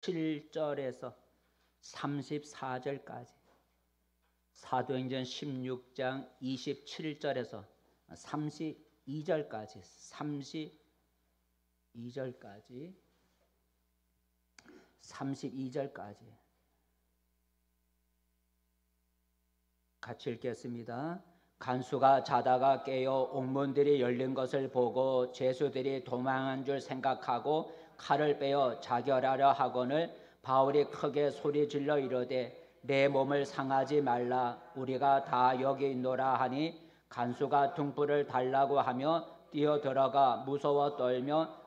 27절에서 34절까지, 사도행전 16장 27절에서 32절까지, 32절까지 같이 읽겠습니다. 간수가 자다가 깨어 옥문들이 열린 것을 보고 죄수들이 도망한 줄 생각하고 칼을 빼어 자결하려 하거늘 바울이 크게 소리질러 이르되 내 몸을 상하지 말라, 우리가 다 여기 있노라 하니 간수가 등불을 달라고 하며 뛰어들어가 무서워 떨며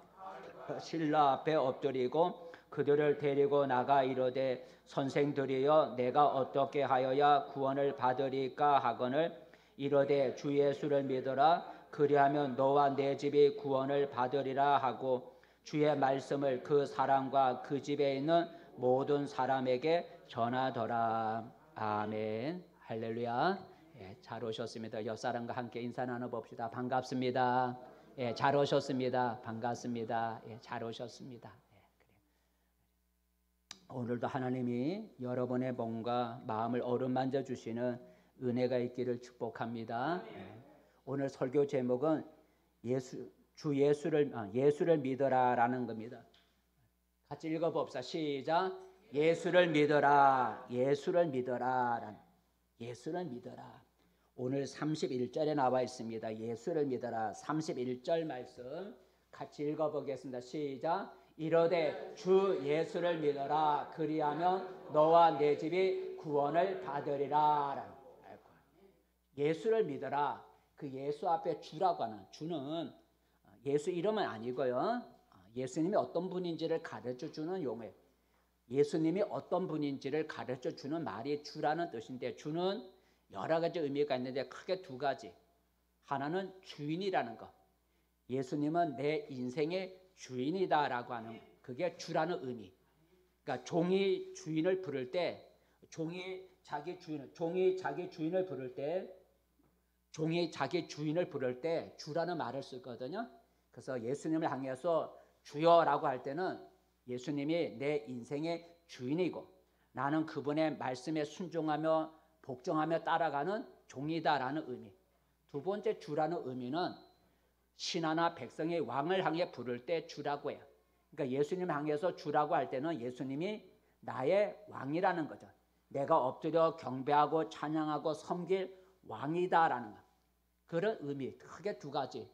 신라 앞에 엎드리고 그들을 데리고 나가 이르되 선생들이여 내가 어떻게 하여야 구원을 받으리까 하거늘 이르되 주 예수를 믿어라, 그리하면 너와 내 집이 구원을 받으리라 하고 주의 말씀을 그 사람과 그 집에 있는 모든 사람에게 전하더라. 아멘. 할렐루야. 잘 오셨습니다. 옆 사람과 함께 인사 나눠봅시다. 반갑습니다. 잘 오셨습니다. 반갑습니다. 잘 오셨습니다. 오늘도 하나님이 여러분의 몸과 마음을 어루만져 주시는 은혜가 있기를 축복합니다. 오늘 설교 제목은 주 예수를 믿어라라는 겁니다. 같이 읽어봅시다. 시작. 예수를 믿어라. 예수를 믿어라. 예수를 믿어라. 오늘 31절에 나와 있습니다. 예수를 믿어라. 31절 말씀 같이 읽어보겠습니다. 시작. 이르되 주 예수를 믿어라, 그리하면 너와 내 집이 구원을 받으리라. 예수를 믿어라. 그 예수 앞에 주라고 하는, 주는 예수 이름은 아니고요, 예수님이 어떤 분인지를 가르쳐 주는 용어예요. 예수님이 어떤 분인지를 가르쳐 주는 말이 주라는 뜻인데, 주는 여러 가지 의미가 있는데 크게 두 가지. 하나는 주인이라는 것. 예수님은 내 인생의 주인이다라고 하는, 그게 주라는 의미. 그러니까 종이 주인을 부를 때, 종이 자기 주인을 부를 때 주라는 말을 쓰거든요. 그래서 예수님을 향해서 주여라고 할 때는 예수님이 내 인생의 주인이고 나는 그분의 말씀에 순종하며 복종하며 따라가는 종이다라는 의미. 두 번째 주라는 의미는 신하나 백성의 왕을 향해 부를 때 주라고 해요. 그러니까 예수님을 향해서 주라고 할 때는 예수님이 나의 왕이라는 거죠. 내가 엎드려 경배하고 찬양하고 섬길 왕이다라는 것. 그런 의미, 크게 두 가지.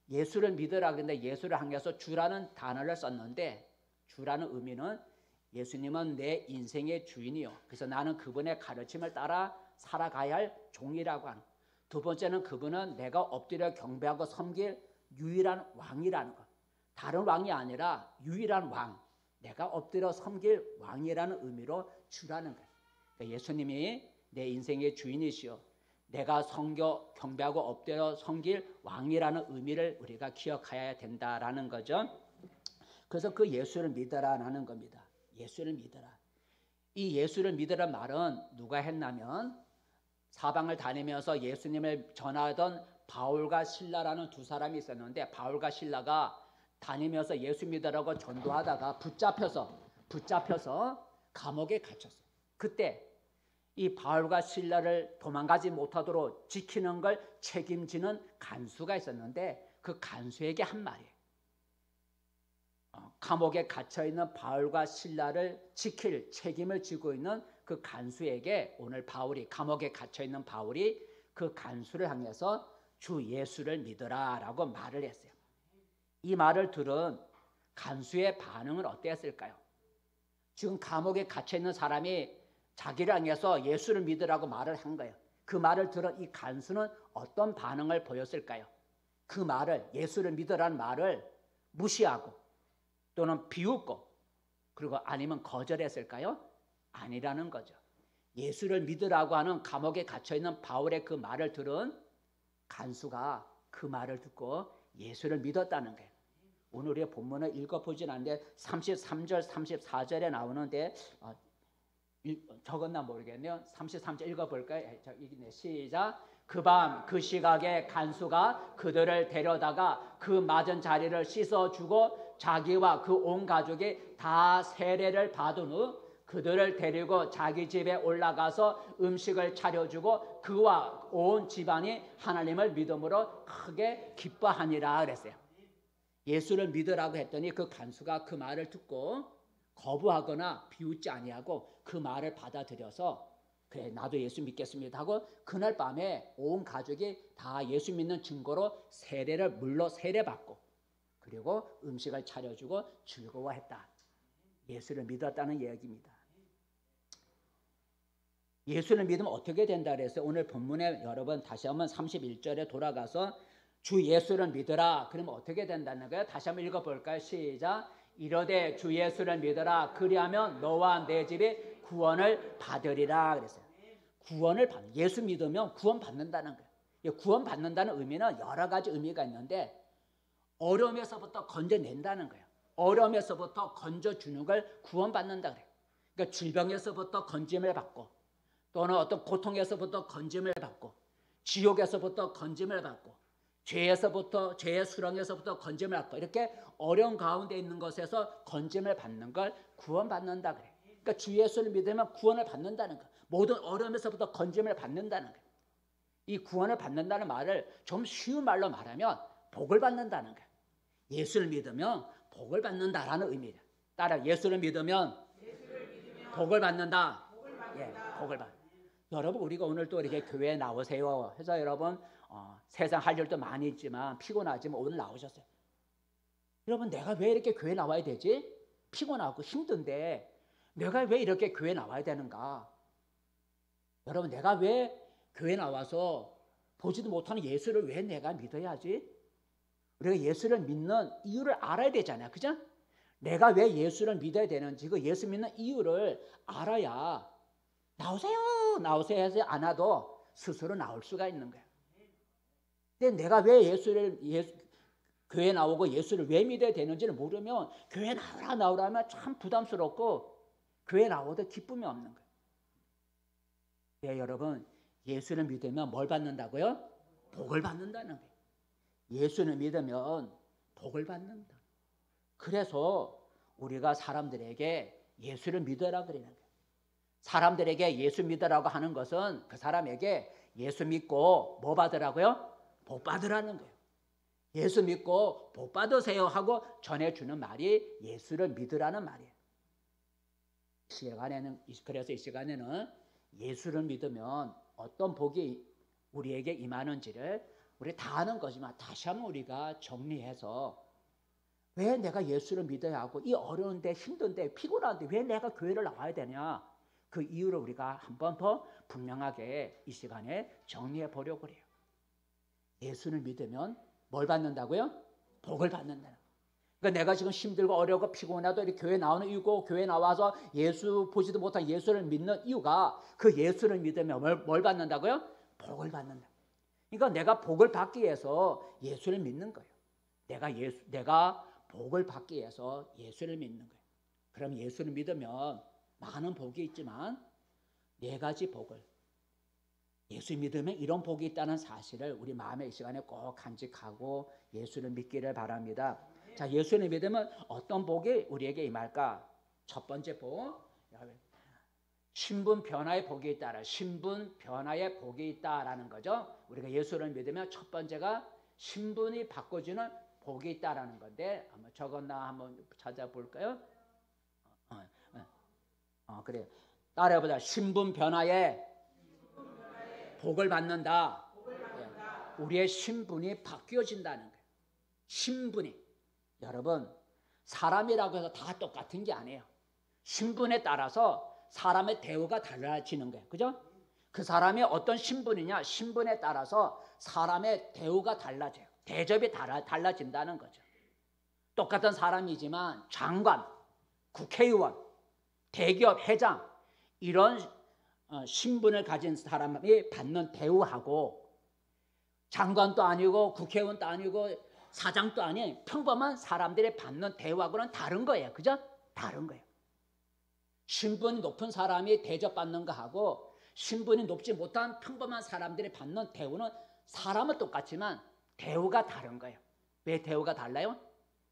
예수를 믿으라 그랬는데 예수를 향해서 주라는 단어를 썼는데, 주라는 의미는 예수님은 내 인생의 주인이요, 그래서 나는 그분의 가르침을 따라 살아가야 할 종이라고 하는. 두 번째는 그분은 내가 엎드려 경배하고 섬길 유일한 왕이라는 것. 다른 왕이 아니라 유일한 왕, 내가 엎드려 섬길 왕이라는 의미로 주라는 거예요. 그러니까 예수님이 내 인생의 주인이시요, 내가 경배하고 엎드려 섬길 왕이라는 의미를 우리가 기억해야 된다라는 거죠. 그래서 그 예수를 믿어라라는 겁니다. 예수를 믿어라. 이 예수를 믿으라 말은 누가 했냐면, 사방을 다니면서 예수님을 전하던 바울과 실라라는 두 사람이 있었는데, 바울과 실라가 다니면서 예수 믿으라고 전도하다가 붙잡혀서 감옥에 갇혔어요. 그때 이 바울과 실라를 도망가지 못하도록 지키는 걸 책임지는 간수가 있었는데, 그 간수에게 한 말이에요. 감옥에 갇혀있는 바울과 실라를 지킬 책임을 지고 있는 그 간수에게 오늘 감옥에 갇혀있는 바울이 그 간수를 향해서 주 예수를 믿어라 라고 말을 했어요. 이 말을 들은 간수의 반응은 어땠을까요? 지금 감옥에 갇혀있는 사람이 자기를 향해서 예수를 믿으라고 말을 한 거예요. 그 말을 들은 이 간수는 어떤 반응을 보였을까요? 그 말을, 예수를 믿으라는 말을 무시하고 또는 비웃고, 그리고 아니면 거절했을까요? 아니라는 거죠. 예수를 믿으라고 하는 감옥에 갇혀있는 바울의 그 말을 들은 간수가 그 말을 듣고 예수를 믿었다는 거예요. 오늘 우리의 본문을 읽어보진 않는데 33절 34절에 나오는데 적었나 모르겠네요. 33절 읽어볼까요? 시작. 그 밤 그 시각에 간수가 그들을 데려다가 그 맞은 자리를 씻어주고 자기와 그 온 가족이 다 세례를 받은 후 그들을 데리고 자기 집에 올라가서 음식을 차려주고 그와 온 집안이 하나님을 믿음으로 크게 기뻐하니라 그랬어요. 예수를 믿으라고 했더니 그 간수가 그 말을 듣고 거부하거나 비웃지 아니하고 그 말을 받아들여서 그래 나도 예수 믿겠습니다 하고 그날 밤에 온 가족이 다 예수 믿는 증거로 세례를 물로 세례받고 그리고 음식을 차려주고 즐거워했다. 예수를 믿었다는 이야기입니다. 예수를 믿으면 어떻게 된다 그랬어요? 오늘 본문에 여러분 다시 한번 31절에 돌아가서 주 예수를 믿으라. 그러면 어떻게 된다는 거예요? 다시 한번 읽어볼까요? 시작. 이러되 주 예수를 믿으라. 그리하면 너와 내 집이 구원을 받으리라 그랬어요. 구원을 받는, 예수 믿으면 구원 받는다는 거예요. 구원 받는다는 의미는 여러 가지 의미가 있는데 어려움에서부터 건져낸다는 거예요. 어려움에서부터 건져주는 걸 구원받는다 그래요. 그러니까 질병에서부터 건짐을 받고 또는 어떤 고통에서부터 건짐을 받고 지옥에서부터 건짐을 받고 죄에서부터 죄의 수렁에서부터 건짐을 받고 이렇게 어려운 가운데 있는 것에서 건짐을 받는 걸 구원받는다 그래요. 그러니까 주 예수를 믿으면 구원을 받는다는 거예요. 모든 어려움에서부터 건짐을 받는다는 거예요. 이 구원을 받는다는 말을 좀 쉬운 말로 말하면 복을 받는다는 거예요. 예수를 믿으면 복을 받는다라는 의미예요. 따라 예수를 믿으면 복을 받는다. 예, 복을 받. 여러분 우리가 오늘 또 이렇게 교회에 나오세요 해서 여러분 세상 할 일도 많이 있지만 피곤하지만 오늘 나오셨어요. 여러분 내가 왜 이렇게 교회 나와야 되지? 피곤하고 힘든데 내가 왜 이렇게 교회 나와야 되는가? 여러분 내가 왜 교회 나와서 보지도 못하는 예수를 왜 내가 믿어야지? 우리가 예수를 믿는 이유를 알아야 되잖아요. 그죠? 내가 왜 예수를 믿어야 되는지 그 예수 믿는 이유를 알아야 나오세요 해서 안 와도 스스로 나올 수가 있는 거예요. 근데 내가 왜 교회 나오고 예수를 왜 믿어야 되는지를 모르면 교회 나오라 하면 참 부담스럽고 교회 나오도 기쁨이 없는 거예요. 네, 여러분 예수를 믿으면 뭘 받는다고요? 복을 받는다는 거예요. 예수를 믿으면 복을 받는다. 그래서 우리가 사람들에게 예수를 믿어라 그러는 거예요. 사람들에게 예수 믿으라고 하는 것은 그 사람에게 예수 믿고 뭐 받으라고요? 복 받으라는 거예요. 예수 믿고 복 받으세요 하고 전해주는 말이 예수를 믿으라는 말이에요. 그래서 이 시간에는 예수를 믿으면 어떤 복이 우리에게 임하는지를 우리 다 아는 거지만 다시 한번 우리가 정리해서 왜 내가 예수를 믿어야 하고 이 어려운데 힘든데 피곤한데 왜 내가 교회를 나와야 되냐? 그 이유를 우리가 한 번 더 분명하게 이 시간에 정리해 보려고 그래요. 예수를 믿으면 뭘 받는다고요? 복을 받는다는 거예요. 그러니까 내가 지금 힘들고 어려고 피곤해도 이렇게 교회 나오는 이유고 교회 나와서 예수 보지도 못한 예수를 믿는 이유가 그 예수를 믿으면 뭘 받는다고요? 복을 받는다. 그러니까 내가 복을 받기 위해서 예수를 믿는 거예요. 내가 복을 받기 위해서 예수를 믿는 거예요. 그럼 예수를 믿으면 많은 복이 있지만 네 가지 복을 예수 믿으면 이런 복이 있다는 사실을 우리 마음의 이 시간에 꼭 간직하고 예수를 믿기를 바랍니다. 자, 예수를 믿으면 어떤 복이 우리에게 임할까? 첫 번째 복, 신분 변화의 복이 있다라. 신분 변화의 복이 있다라는 거죠. 우리가 예수를 믿으면 첫 번째가 신분이 바꿔주는 복이 있다라는 건데 한번 적었나 한번 찾아볼까요? 그래요. 따라해보자. 신분 변화에 복을 받는다. 우리의 신분이 바뀌어진다는 거예요. 신분이. 여러분 사람이라고 해서 다 똑같은 게 아니에요. 신분에 따라서 사람의 대우가 달라지는 거예요. 그죠? 그 사람이 어떤 신분이냐, 신분에 따라서 사람의 대우가 달라져요. 대접이 달라진다는 거죠. 똑같은 사람이지만 장관, 국회의원, 대기업 회장 이런 신분을 가진 사람이 받는 대우하고 장관도 아니고 국회의원도 아니고 사장도 아닌 평범한 사람들이 받는 대우하고는 다른 거예요. 그죠? 다른 거예요. 신분이 높은 사람이 대접받는 거하고 신분이 높지 못한 평범한 사람들이 받는 대우는 사람은 똑같지만 대우가 다른 거예요. 왜 대우가 달라요?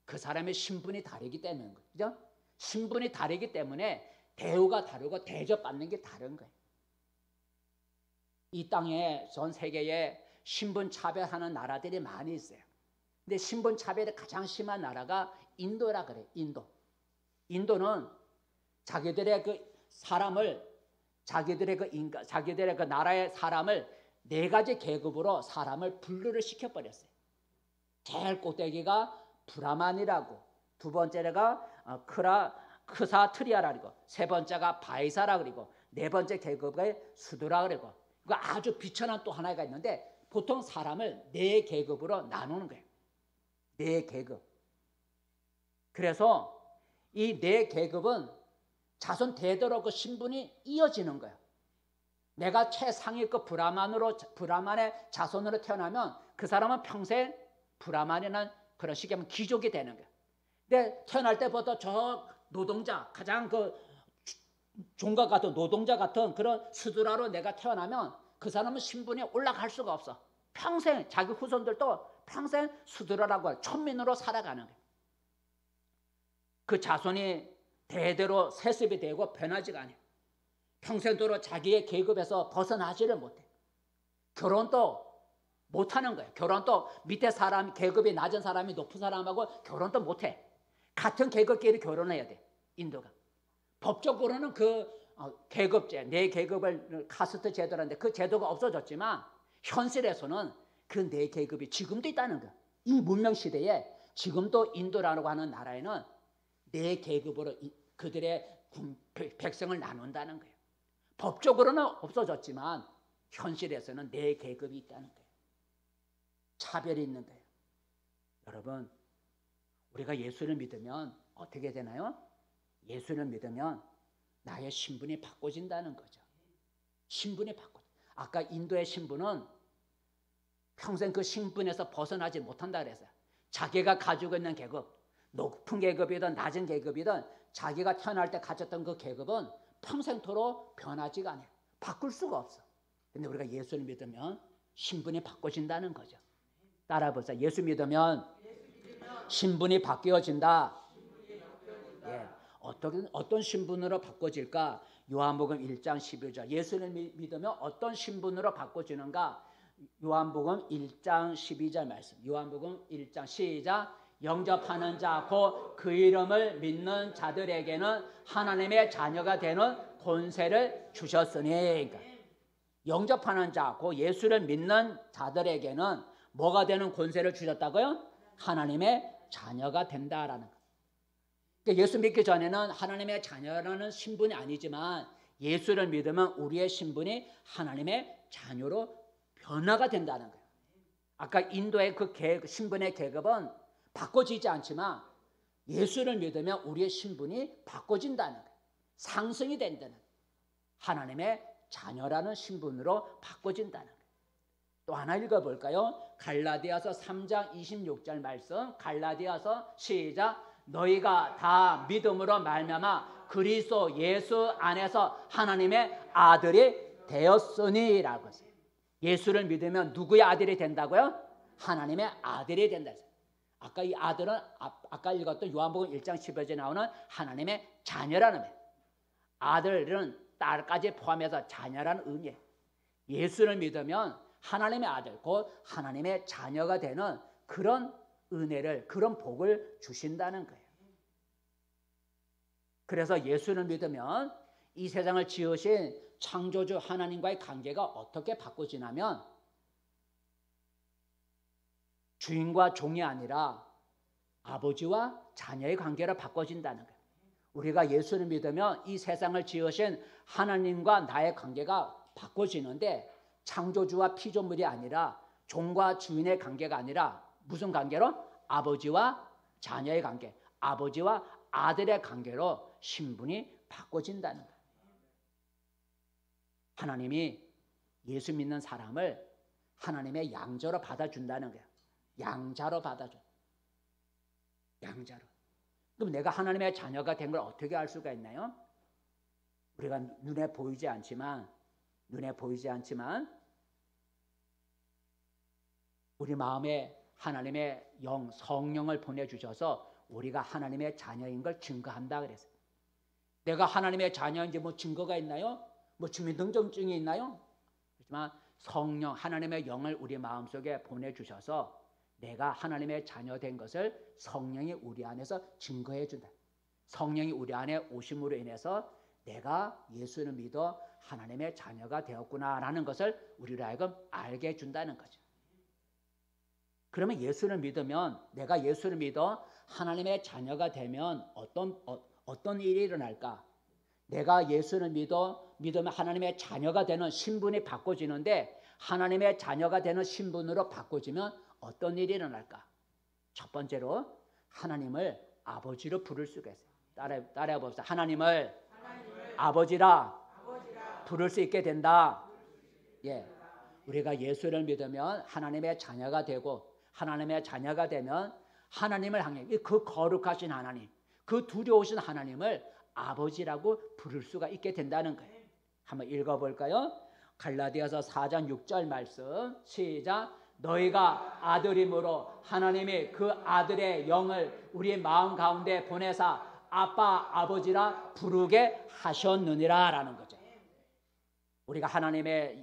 그 사람의 신분이 다르기 때문인 거예요. 그죠? 신분이 다르기 때문에 대우가 다르고 대접받는 게 다른 거예요. 이 땅에 전 세계에 신분 차별하는 나라들이 많이 있어요. 근데 신분 차별이 가장 심한 나라가 인도라 그래요. 인도는 자기들의 그 사람을 자기들의 그 나라의 사람을 4가지 계급으로 사람을 분류를 시켜버렸어요. 제일 꼭대기가 브라만이라고, 두 번째가 크사트리아라 그리고 세 번째가 바이사라 그리고 네 번째 계급의 수두라 그리고 그 아주 비천한 또 하나가 있는데 보통 사람을 4계급으로 나누는 거예요. 4계급. 그래서 이 4계급은 자손 대대로 그 신분이 이어지는 거예요. 내가 최상위급 브라만의 자손으로 태어나면 그 사람은 평생 브라만이라는 그런 식의 하면 귀족이 되는 거예요. 근데 태어날 때부터 저 노동자, 가장 그 종과 같은 노동자 같은 그런 수두라로 내가 태어나면 그 사람은 신분이 올라갈 수가 없어. 평생 자기 후손들도 평생 수두라라고 해요. 천민으로 살아가는 거예요. 그 자손이 대대로 세습이 되고 변하지가 않아요. 평생도록 자기의 계급에서 벗어나지를 못해. 결혼도 못하는 거예요. 결혼도 밑에 사람, 계급이 낮은 사람이 높은 사람하고 결혼도 못해. 같은 계급끼리 결혼해야 돼. 인도가. 법적으로는 그 계급제, 4계급을 카스트 제도라는데 그 제도가 없어졌지만 현실에서는 그 4계급이 지금도 있다는 거예요. 이 문명시대에 지금도 인도라고 하는 나라에는 4계급으로 그들의 백성을 나눈다는 거예요. 법적으로는 없어졌지만 현실에서는 4계급이 있다는 거예요. 차별이 있는 거예요. 여러분, 우리가 예수를 믿으면 어떻게 되나요? 예수를 믿으면 나의 신분이 바꿔진다는 거죠. 신분이 바꿔. 아까 인도의 신분은 평생 그 신분에서 벗어나지 못한다 그랬어요. 자기가 가지고 있는 계급, 높은 계급이든 낮은 계급이든 자기가 태어날 때 가졌던 그 계급은 평생토록 변하지가 않아요. 바꿀 수가 없어. 근데 우리가 예수를 믿으면 신분이 바꿔진다는 거죠. 따라 보세요. 예수 믿으면 신분이 바뀌어진다. 예. 어떤 신분으로 바꿔질까? 요한복음 1장 12절. 예수를 믿으면 어떤 신분으로 바꿔지는가? 요한복음 1장 12절 말씀. 요한복음 1장 시작. 영접하는 자 곧 그 이름을 믿는 자들에게는 하나님의 자녀가 되는 권세를 주셨으니. 그러니까 영접하는 자 곧 예수를 믿는 자들에게는 뭐가 되는 권세를 주셨다고요? 하나님의 자녀가 된다라는 거. 그러니까 예수 믿기 전에는 하나님의 자녀라는 신분이 아니지만 예수를 믿으면 우리의 신분이 하나님의 자녀로 변화가 된다는 거예요. 아까 인도의 그 신분의 계급은 바꿔지지 않지만 예수를 믿으면 우리의 신분이 바꿔진다는 거예요. 상승이 된다는 거예요. 하나님의 자녀라는 신분으로 바꿔진다는 거예요. 또 하나 읽어볼까요? 갈라디아서 3장 26절 말씀. 갈라디아서 시작. 너희가 다 믿음으로 말미암아 그리스도 예수 안에서 하나님의 아들이 되었으니라고 했어요. 예수를 믿으면 누구의 아들이 된다고요? 하나님의 아들이 된다. 아까 이 아들은 아까 읽었던 요한복음 1장 10절에 나오는 하나님의 자녀라는 의미예요. 아들은 딸까지 포함해서 자녀라는 의미예요. 예수를 믿으면 하나님의 아들, 곧 하나님의 자녀가 되는 그런 은혜를, 그런 복을 주신다는 거예요. 그래서 예수를 믿으면 이 세상을 지으신 창조주 하나님과의 관계가 어떻게 바꿔지냐면 주인과 종이 아니라 아버지와 자녀의 관계로 바꿔진다는 거예요. 우리가 예수를 믿으면 이 세상을 지으신 하나님과 나의 관계가 바꿔지는데 창조주와 피조물이 아니라 종과 주인의 관계가 아니라 무슨 관계로? 아버지와 자녀의 관계, 아버지와 아들의 관계로 신분이 바꿔진다는 거예요. 하나님이 예수 믿는 사람을 하나님의 양자로 받아준다는 거예요. 양자로 받아줘. 양자로. 그럼 내가 하나님의 자녀가 된 걸 어떻게 알 수가 있나요? 우리가 눈에 보이지 않지만 우리 마음에 하나님의 영, 성령을 보내주셔서 우리가 하나님의 자녀인 걸 증거한다 그랬어요. 내가 하나님의 자녀인지 뭐 증거가 있나요? 뭐 주민등록증이 있나요? 그렇지만 성령 하나님의 영을 우리 마음속에 보내주셔서 내가 하나님의 자녀 된 것을 성령이 우리 안에서 증거해 준다. 성령이 우리 안에 오심으로 인해서 내가 예수를 믿어 하나님의 자녀가 되었구나라는 것을 우리로 하여금 알게 해준다는 거죠. 그러면 예수를 믿으면, 내가 예수를 믿어 하나님의 자녀가 되면 어떤 일이 일어날까? 내가 예수를 믿으면 하나님의 자녀가 되는 신분이 바꿔지는데, 하나님의 자녀가 되는 신분으로 바꿔지면 어떤 일이 일어날까? 첫 번째로 하나님을 아버지로 부를 수가 있어요. 따라해 봅시다. 하나님을 아버지라 부를 수 있게 된다. 예, 우리가 예수를 믿으면 하나님의 자녀가 되고, 하나님의 자녀가 되면 하나님을 향해, 그 거룩하신 하나님, 그 두려우신 하나님을 아버지라고 부를 수가 있게 된다는 거예요. 한번 읽어볼까요? 갈라디아서 4장 6절 말씀 시작. 너희가 아들임으로 하나님이 그 아들의 영을 우리 마음 가운데 보내사 아빠 아버지라 부르게 하셨느니라 라는 거죠. 우리가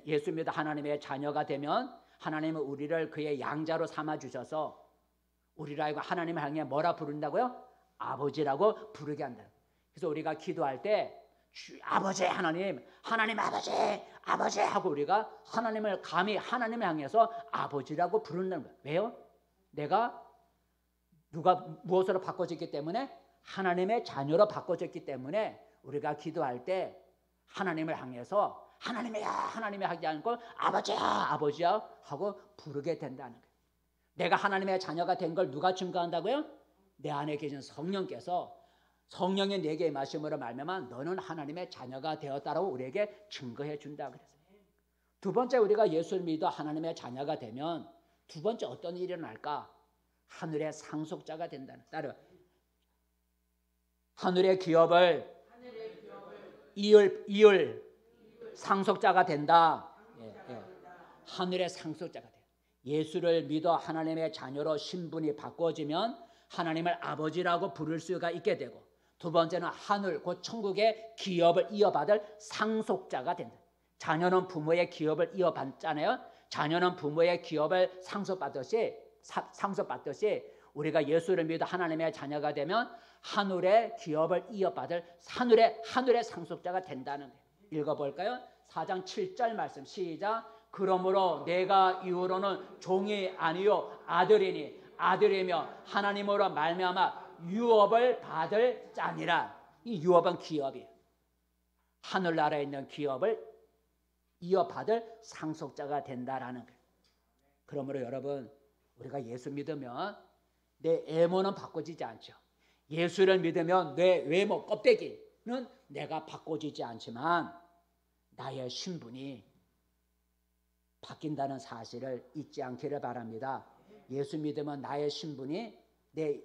예수 믿어 하나님의 자녀가 되면 하나님은 우리를 그의 양자로 삼아주셔서 우리를 알고 하나님을 향해 뭐라 부른다고요? 아버지라고 부르게 한다. 그래서 우리가 기도할 때 아버지 하나님, 하나님 아버지, 아버지 하고 우리가 하나님을 감히 하나님을 향해서 아버지라고 부른다는 거예요. 왜요? 내가 누가 무엇으로 바꿔졌기 때문에? 하나님의 자녀로 바꿔졌기 때문에 우리가 기도할 때 하나님을 향해서 하나님이야 하나님이 하지 않고 아버지야 아버지야 하고 부르게 된다는 거예요. 내가 하나님의 자녀가 된 걸 누가 증거한다고요? 내 안에 계신 성령께서, 성령의 내게 임하심으로 말미암아 너는 하나님의 자녀가 되었다라고 우리에게 증거해 준다 그랬어요. 두 번째, 우리가 예수를 믿어 하나님의 자녀가 되면 두 번째 어떤 일이 일어날까? 하늘의 상속자가 된다는. 따라 하늘의 기업을 이을 상속자가 된다. 하늘의 상속자가 돼. 예수를 믿어 하나님의 자녀로 신분이 바꿔지면 하나님을 아버지라고 부를 수가 있게 되고, 두 번째는 하늘 곧 천국의 기업을 이어받을 상속자가 된다. 자녀는 부모의 기업을 이어받잖아요. 자녀는 부모의 기업을 상속받듯이 우리가 예수를 믿어 하나님의 자녀가 되면 하늘의 기업을 이어받을 하늘의 상속자가 된다는 거예요. 읽어볼까요? 4장 7절 말씀 시작. 그러므로 내가 이후로는 종이 아니요 아들이니 아들이며 하나님으로 말미암아 유업을 받을 자니라. 이 유업은 기업이에요. 하늘나라에 있는 기업을 이어받을 상속자가 된다라는 거예요. 그러므로 여러분, 우리가 예수 믿으면 내 외모는 바꿔지지 않죠. 예수를 믿으면 내 외모 껍데기는 내가 바꿔지지 않지만 나의 신분이 바뀐다는 사실을 잊지 않기를 바랍니다. 예수 믿으면 나의 신분이,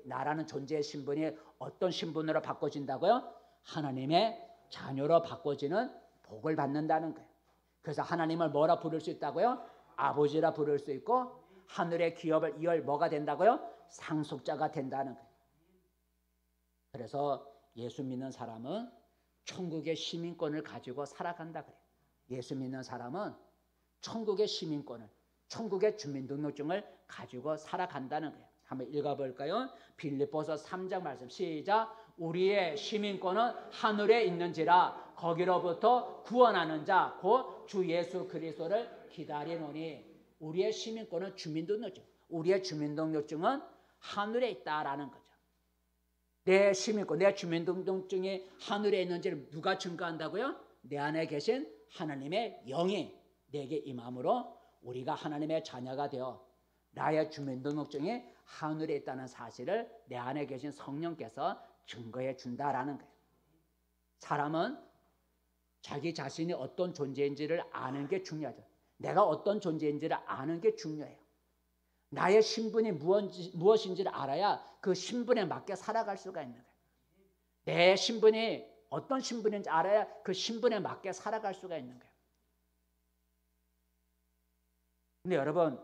나라는 존재의 신분이 어떤 신분으로 바꿔진다고요? 하나님의 자녀로 바꿔지는 복을 받는다는 거예요. 그래서 하나님을 뭐라 부를 수 있다고요? 아버지라 부를 수 있고, 하늘의 기업을 이을 뭐가 된다고요? 상속자가 된다는 거예요. 그래서 예수 믿는 사람은 천국의 시민권을 가지고 살아간다 그래요. 예수 믿는 사람은 천국의 시민권을, 천국의 주민등록증을 가지고 살아간다는 거예요. 한번 읽어볼까요? 빌립보서 3장 말씀 시작. 우리의 시민권은 하늘에 있는지라 거기로부터 구원하는 자 곧 주 예수 그리스도를 기다리노니. 우리의 시민권은 주민등록증, 우리의 주민등록증은 하늘에 있다라는 거죠. 내 시민권, 내 주민등록증이 하늘에 있는지를 누가 증거한다고요? 내 안에 계신 하나님의 영이 내게 임함으로 우리가 하나님의 자녀가 되어 나의 주민등록증이 하늘에 있다는 사실을 내 안에 계신 성령께서 증거해 준다라는 거예요. 사람은 자기 자신이 어떤 존재인지를 아는 게 중요하죠. 내가 어떤 존재인지를 아는 게 중요해요. 나의 신분이 무엇인지를 알아야 그 신분에 맞게 살아갈 수가 있는 거예요. 내 신분이 어떤 신분인지 알아야 그 신분에 맞게 살아갈 수가 있는 거예요. 근데 여러분,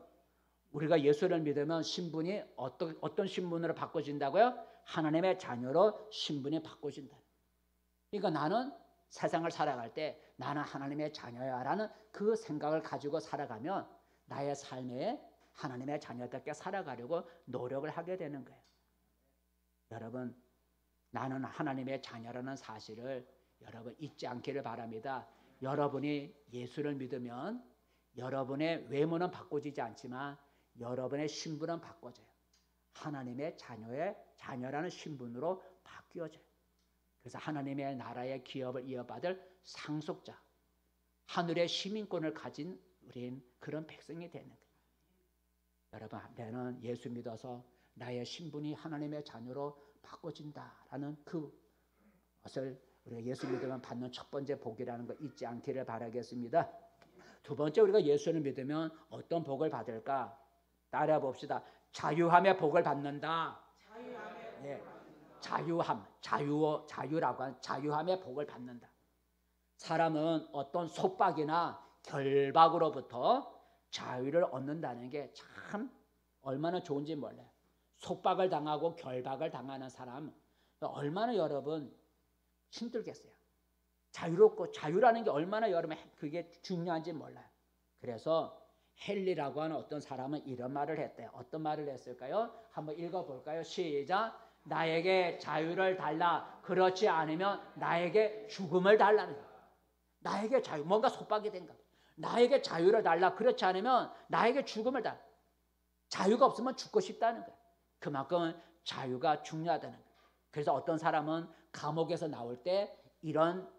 우리가 예수를 믿으면 신분이 어떤 신분으로 바꿔진다고요? 하나님의 자녀로 신분이 바꿔진다. 그러니까 나는 세상을 살아갈 때 나는 하나님의 자녀야라는 그 생각을 가지고 살아가면 나의 삶에 하나님의 자녀답게 살아가려고 노력을 하게 되는 거예요. 여러분, 나는 하나님의 자녀라는 사실을 여러분 잊지 않기를 바랍니다. 여러분이 예수를 믿으면 여러분의 외모는 바꿔지지 않지만 여러분의 신분은 바꿔져요. 하나님의 자녀라는 신분으로 바뀌어져요. 그래서 하나님의 나라의 기업을 이어받을 상속자, 하늘의 시민권을 가진 우린 그런 백성이 되는 거예요. 여러분, 나는 예수 믿어서 나의 신분이 하나님의 자녀로 바꿔진다라는 그것을 우리가 예수 믿으면 받는 첫 번째 복이라는 거 잊지 않기를 바라겠습니다. 두 번째, 우리가 예수를 믿으면 어떤 복을 받을까? 따라해 봅시다. 자유함의 복을 받는다. 네, 자유라고 하는 자유함의 복을 받는다. 사람은 어떤 속박이나 결박으로부터 자유를 얻는다는 게 참 얼마나 좋은지 몰라요. 속박을 당하고 결박을 당하는 사람 얼마나 여러분 힘들겠어요. 자유롭고 자유라는 게 얼마나 여러분 그게 중요한지 몰라요. 그래서 헨리라고 하는 어떤 사람은 이런 말을 했대요. 어떤 말을 했을까요? 한번 읽어볼까요? 시작. 나에게 자유를 달라. 그렇지 않으면 나에게 죽음을 달라는 거예요. 나에게 자유, 뭔가 속박이 된 거예요. 나에게 자유를 달라. 그렇지 않으면 나에게 죽음을 달라. 자유가 없으면 죽고 싶다는 거예요. 그만큼 자유가 중요하다는 거예요. 그래서 어떤 사람은 감옥에서 나올 때 이런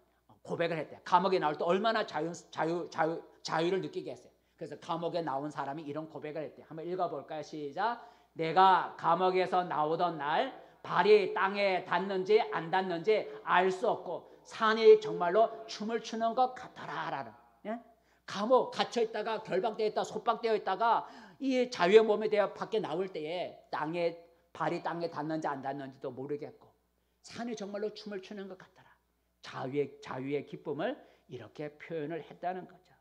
고백을 했대요. 감옥에 나올 때 얼마나 자유를 느끼게 했어요. 그래서 감옥에 나온 사람이 이런 고백을 했대요. 한번 읽어볼까요? 시작. 내가 감옥에서 나오던 날 발이 땅에 닿는지 안 닿는지 알 수 없고 산이 정말로 춤을 추는 것 같더라라는. 예? 감옥 갇혀있다가 결박되어 있다가 속박되어 있다가 이 자유의 몸에 대해 밖에 나올 때에 발이 땅에 닿는지 안 닿는지도 모르겠고 산이 정말로 춤을 추는 것 같더라. 자유의 기쁨을 이렇게 표현을 했다는 거죠.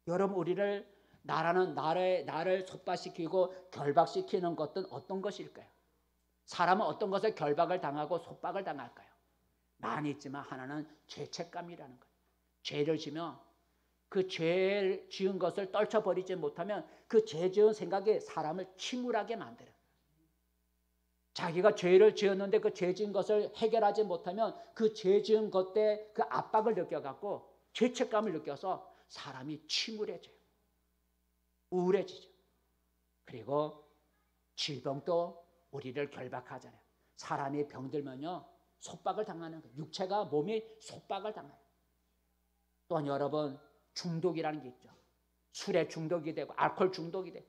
여러분, 우리를 나를 속박시키고 결박시키는 것은 어떤 것일까요? 사람은 어떤 것을 결박을 당하고 속박을 당할까요? 많이 있지만 하나는 죄책감이라는 거예요. 죄를 지면 그 죄를 지은 것을 떨쳐버리지 못하면 그 죄 지은 생각이 사람을 침울하게 만들어요. 자기가 죄를 지었는데 그 죄 지은 것을 해결하지 못하면 그 죄 지은 것 때 그 압박을 느껴갖고 죄책감을 느껴서 사람이 침울해져요. 우울해지죠. 그리고 질병도 우리를 결박하잖아요. 사람이 병들면요 속박을 당하는 거예요. 육체가 몸이 속박을 당해요. 또한 여러분 중독이라는 게 있죠. 술에 중독이 되고 알코올 중독이 되고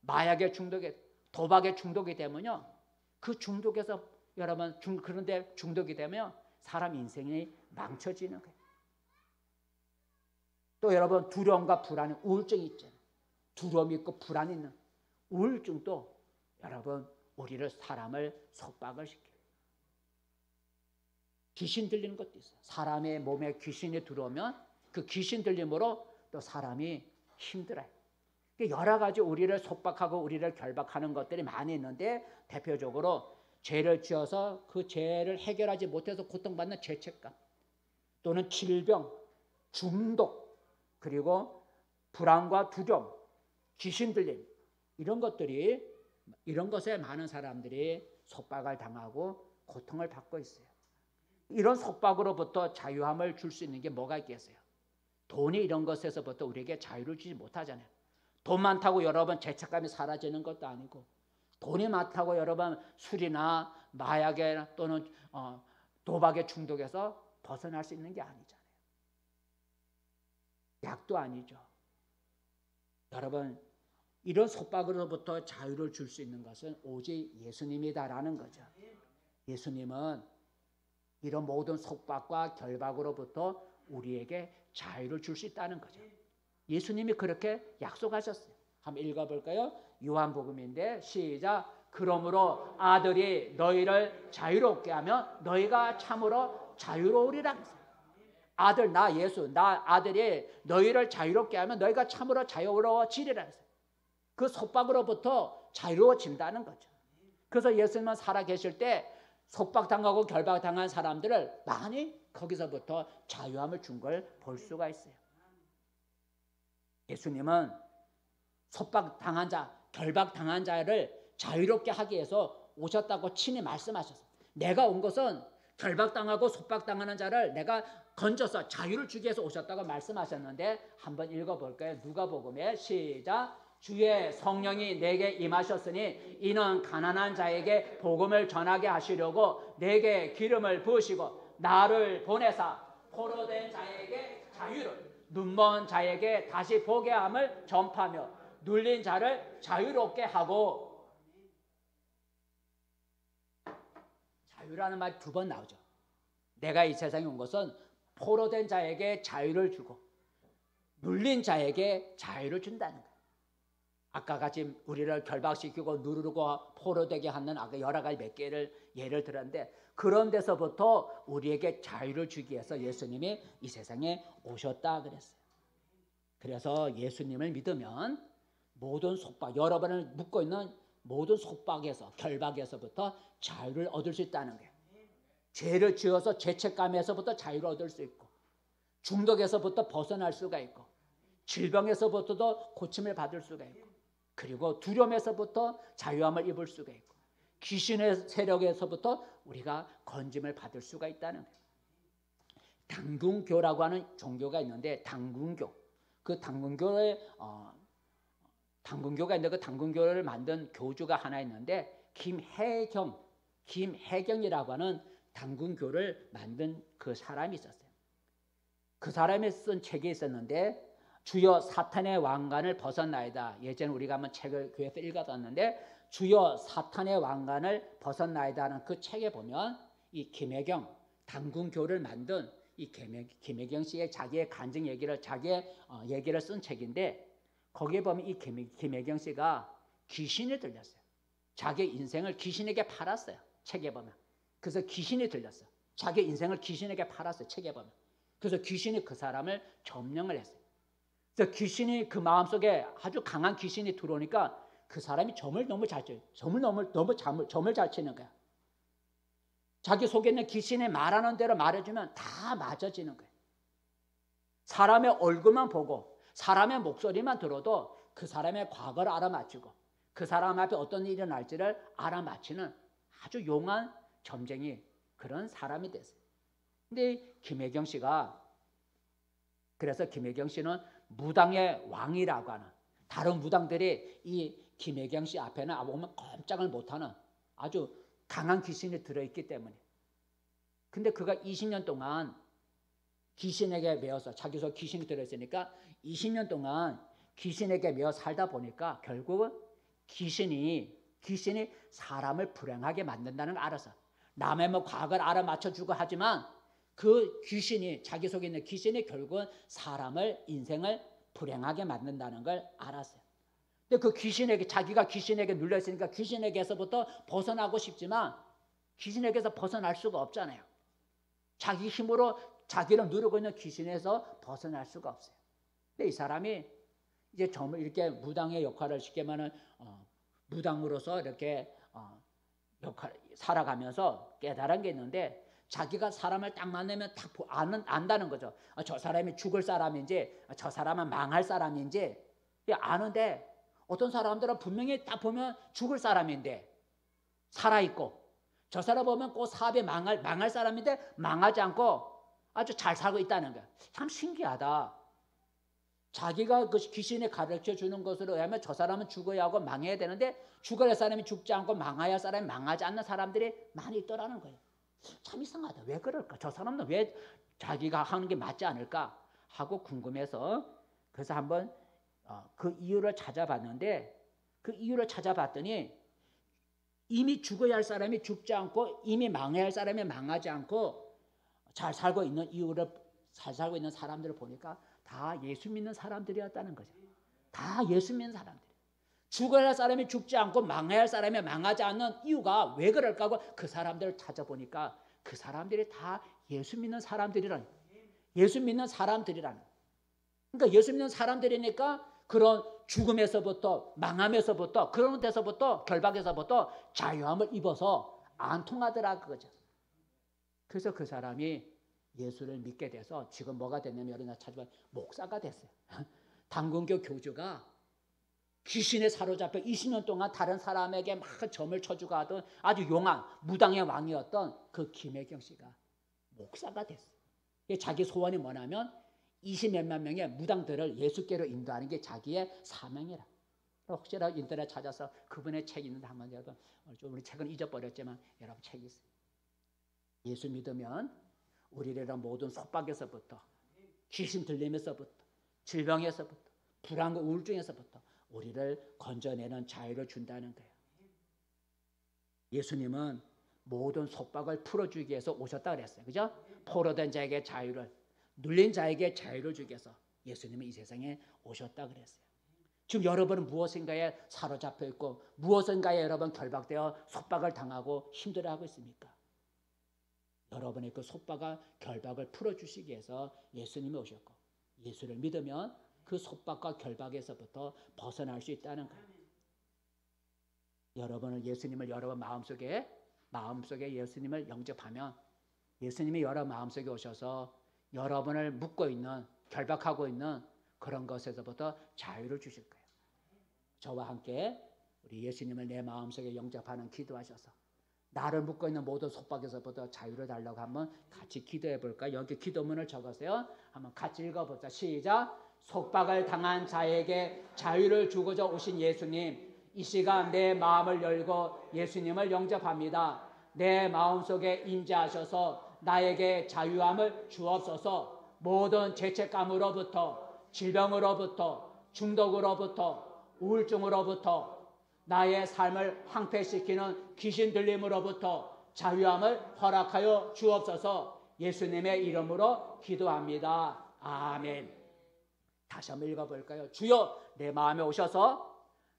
마약에 중독이 되고 도박에 중독이 되면요 그 중독에서 여러분 그런데 중독이 되면 사람 인생이 망쳐지는 거예요. 또 여러분 두려움과 불안, 우울증이 있잖아요. 두려움이 있고 불안이 있는 우울증도 여러분 우리를 사람을 속박을 시켜요. 귀신 들리는 것도 있어요. 사람의 몸에 귀신이 들어오면 그 귀신 들림으로 또 사람이 힘들어요. 여러 가지 우리를 속박하고 우리를 결박하는 것들이 많이 있는데 대표적으로 죄를 지어서 그 죄를 해결하지 못해서 고통받는 죄책감 또는 질병, 중독 그리고 불안과 두려움, 귀신 들림 이런 것에 많은 사람들이 속박을 당하고 고통을 받고 있어요. 이런 속박으로부터 자유함을 줄 수 있는 게 뭐가 있겠어요? 돈이 이런 것에서부터 우리에게 자유를 주지 못하잖아요. 돈 많다고 여러분 죄책감이 사라지는 것도 아니고 돈이 많다고 여러분 술이나 마약에 또는 도박의 중독에서 벗어날 수 있는 게 아니잖아요. 약도 아니죠. 여러분 이런 속박으로부터 자유를 줄 수 있는 것은 오직 예수님이다라는 거죠. 예수님은 이런 모든 속박과 결박으로부터 우리에게 자유를 줄 수 있다는 거죠. 예수님이 그렇게 약속하셨어요. 한번 읽어볼까요? 요한복음인데 시작. 그러므로 아들이 너희를 자유롭게 하면 너희가 참으로 자유로우리라. 아들 나 예수 나 아들이 너희를 자유롭게 하면 너희가 참으로 자유로워지리라 했어요. 그 속박으로부터 자유로워진다는 거죠. 그래서 예수님은 살아계실 때 속박당하고 결박당한 사람들을 많이 거기서부터 자유함을 준 걸 볼 수가 있어요. 예수님은 속박당한 자, 결박당한 자를 자유롭게 하기 위해서 오셨다고 친히 말씀하셨어요. 내가 온 것은 결박당하고 속박당하는 자를 내가 건져서 자유를 주기 위해서 오셨다고 말씀하셨는데 한번 읽어볼까요? 누가복음에 시작. 주의 성령이 내게 임하셨으니 이는 가난한 자에게 복음을 전하게 하시려고 내게 기름을 부으시고 나를 보내사 포로된 자에게 자유를, 눈먼 자에게 다시 보게 함을 전파하며 눌린 자를 자유롭게 하고. 자유라는 말이 2번 나오죠. 내가 이 세상에 온 것은 포로된 자에게 자유를 주고 눌린 자에게 자유를 준다는 거예요. 아까 같이 우리를 결박시키고 누르고 포로되게 하는 아까 여러 가지 몇 개를 예를 들었는데 그런 데서부터 우리에게 자유를 주기 위해서 예수님이 이 세상에 오셨다 그랬어요. 그래서 예수님을 믿으면 모든 속박, 여러분을 묶고 있는 모든 속박에서 결박에서부터 자유를 얻을 수 있다는 거예요. 죄를 지어서 죄책감에서부터 자유를 얻을 수 있고 중독에서부터 벗어날 수가 있고 질병에서부터도 고침을 받을 수가 있고 그리고 두려움에서부터 자유함을 입을 수가 있고 귀신의 세력에서부터 우리가 건짐을 받을 수가 있다는 거예요. 당군교라고 하는 종교가 있는데 당군교, 그 당군교가 있는데 그 당군교를 만든 교주가 하나 있는데 김혜경이라고 하는 당군교를 만든 그 사람이 있었어요. 그 사람이 쓴 책이 있었는데 주여 사탄의 왕관을 벗었나이다. 예전에 우리가 한번 책을 교회에서 읽어봤는데 주여 사탄의 왕관을 벗었나이다 하는 그 책에 보면 이 김혜경 당군교를 만든 이 김혜경 씨의 자기의 간증 얘기를 자기의 얘기를 쓴 책인데 거기에 보면 이 김혜경 씨가 귀신이 들렸어요. 자기 인생을 귀신에게 팔았어요. 책에 보면. 그래서 귀신이 들렸어요. 자기 인생을 귀신에게 팔았어요. 책에 보면. 그래서 귀신이 그 사람을 점령을 했어요. 그래서 귀신이 그 마음속에 아주 강한 귀신이 들어오니까 그 사람이 점을 너무 잘 쳐요. 점을 잘 치는 거야. 자기 속에 있는 귀신이 말하는 대로 말해주면 다 맞아지는 거예요. 사람의 얼굴만 보고 사람의 목소리만 들어도 그 사람의 과거를 알아맞히고 그 사람 앞에 어떤 일이 일어날지를 알아맞히는 아주 용한 점쟁이 그런 사람이 됐어요. 근데 김혜경 씨가 그래서 김혜경 씨는 무당의 왕이라고 하는 다른 무당들이 이 김혜경 씨 앞에는 오면 꼼짝을 못하는 아주 강한 귀신이 들어있기 때문에. 근데 그가 20년 동안 귀신에게 매어서 자기 속 귀신이 들어있으니까 20년 동안 귀신에게 매어 살다 보니까 결국은 귀신이 사람을 불행하게 만든다는 걸 알아서 남의 뭐 과거를 알아맞혀주고 하지만 그 귀신이 자기 속에 있는 귀신이 결국은 사람을 인생을 불행하게 만든다는 걸 알았어요. 근데 그 귀신에게 자기가 귀신에게 눌려있으니까 귀신에게서부터 벗어나고 싶지만 귀신에게서 벗어날 수가 없잖아요. 자기 힘으로 자기를 누르고 있는 귀신에서 벗어날 수가 없어요. 근데 이 사람이 이제 점을 이렇게 무당의 역할을 쉽게 말하면 무당으로서 이렇게 살아가면서 깨달은 게 있는데 자기가 사람을 딱 만나면 딱 안다는 거죠. 저 사람이 죽을 사람인지 저 사람은 망할 사람인지 아는데 어떤 사람들은 분명히 딱 보면 죽을 사람인데 살아있고 저 사람 보면 꼭 사업에 망할 사람인데 망하지 않고 아주 잘 살고 있다는 거야. 참 신기하다. 자기가 그 귀신이 가르쳐 주는 것으로 의하면 저 사람은 죽어야 하고 망해야 되는데 죽어야 할 사람이 죽지 않고 망해야 할 사람이 망하지 않는 사람들이 많이 있더라는 거예요. 참 이상하다. 왜 그럴까? 저 사람은 왜 자기가 하는 게 맞지 않을까? 하고 궁금해서 그래서 한번 그 이유를 찾아봤는데 그 이유를 찾아봤더니 이미 죽어야 할 사람이 죽지 않고 이미 망해야 할 사람이 망하지 않고 잘 살고 있는 이유를 잘 살고 있는 사람들을 보니까 다 예수 믿는 사람들이었다는 거죠. 다 예수 믿는 사람들. 죽어야 할 사람이 죽지 않고 망해야 할 사람이 망하지 않는 이유가 왜 그럴까 하고 그 사람들을 찾아보니까 그 사람들이 다 예수 믿는 사람들이라는 예수 믿는 사람들이라는 그러니까 예수 믿는 사람들이니까 그런 죽음에서부터 망함에서부터 그런 데서부터 결박에서부터 자유함을 입어서 안 통하더라 그거죠. 그래서 그 사람이 예수를 믿게 돼서 지금 뭐가 됐냐면 여러분 찾아보면 목사가 됐어요. 당근교 교주가 귀신에 사로잡혀 20년 동안 다른 사람에게 막 점을 쳐주고 하던 아주 용한 무당의 왕이었던 그 김혜경 씨가 목사가 됐어요. 자기 소원이 뭐냐면 20몇만 명의 무당들을 예수께로 인도하는 게 자기의 사명이라. 혹시라도 인터넷 찾아서 그분의 책이 있는데 한번 여러분, 우리 책은 잊어버렸지만 여러분 책이 있어요. 예수 믿으면 우리를 모든 속박에서부터 귀신 들림에서부터 질병에서부터 불안과 우울증에서부터 우리를 건져내는 자유를 준다는 거예요. 예수님은 모든 속박을 풀어주기 위해서 오셨다 그랬어요. 그죠? 포로된 자에게 자유를, 눌린 자에게 자유를 주기 위해서 예수님은 이 세상에 오셨다 그랬어요. 지금 여러분은 무엇인가에 사로잡혀 있고 무엇인가에 여러분 결박되어 속박을 당하고 힘들어하고 있습니까? 여러분의 그 속박과 결박을 풀어주시기 위해서 예수님이 오셨고 예수를 믿으면 그 속박과 결박에서부터 벗어날 수 있다는 거예요. 여러분은 예수님을 여러분 마음속에 예수님을 영접하면 예수님이 여러분 마음속에 오셔서 여러분을 묶고 있는 결박하고 있는 그런 것에서부터 자유를 주실 거예요. 저와 함께 우리 예수님을 내 마음속에 영접하는 기도하셔서 나를 묶고 있는 모든 속박에서부터 자유를 달라고 한번 같이 기도해 볼까요? 여기 기도문을 적으세요. 한번 같이 읽어보자. 시작. 속박을 당한 자에게 자유를 주고자 오신 예수님, 이 시간 내 마음을 열고 예수님을 영접합니다. 내 마음속에 임재하셔서 나에게 자유함을 주옵소서. 모든 죄책감으로부터, 질병으로부터, 중독으로부터, 우울증으로부터, 나의 삶을 황폐시키는 귀신 들림으로부터 자유함을 허락하여 주옵소서. 예수님의 이름으로 기도합니다. 아멘. 다시 한번 읽어볼까요? 주여 내 마음에 오셔서